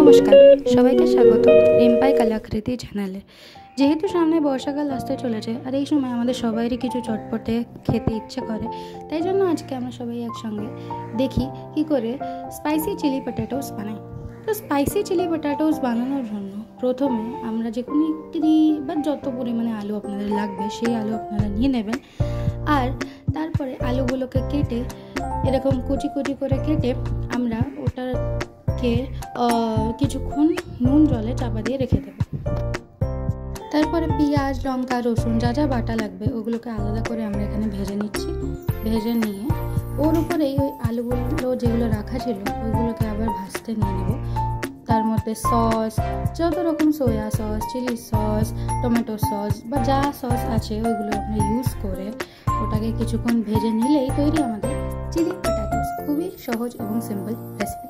নমস্কার, সবাইকে স্বাগত রিম্পাই কলাকৃতি চ্যানেলে। যেহেতু সামনে বর্ষাকাল আসতে চলেছে আর এই সময় আমাদের সবাইরই কিছু চটপটে খেতে ইচ্ছে করে, তাই জন্য আজকে আমরা সবাই একসঙ্গে দেখি কি করে স্পাইসি চিলি পটেটোস বানাই। তো স্পাইসি চিলি পটেটোস বানানোর জন্য প্রথমে আমরা যে কোনো একটি বা যত পরিমাণে আলু আপনাদের লাগবে সেই আলু আপনারা নিয়ে নেবেন। আর তারপরে আলুগুলোকে কেটে এরকম কুচি কুচি করে কেটে আমরা ওটাকে কিছুক্ষণ নুন জলে চাপা দিয়ে রেখে দেবো। তারপরে পেঁয়াজ, লঙ্কা, রসুন যা যা বাটা লাগবে ওগুলোকে আলাদা করে আমরা এখানে ভেজে নিচ্ছি। ভেজে নিয়ে ওর উপরেই ওই আলুগুলো যেগুলো রাখা ছিল ওইগুলোকে আবার ভাজতে নিয়ে নেব। তার মধ্যে সস, যত রকম soya sauce, chilli sauce, tomato sauce বা যা সস আছে ওইগুলো আমরা ইউজ করে ওটাকে কিছুক্ষণ ভেজে নিলেই তৈরি আমাদের চিলি পটেটোস। খুবই সহজ এবং সিম্পল রেসিপি।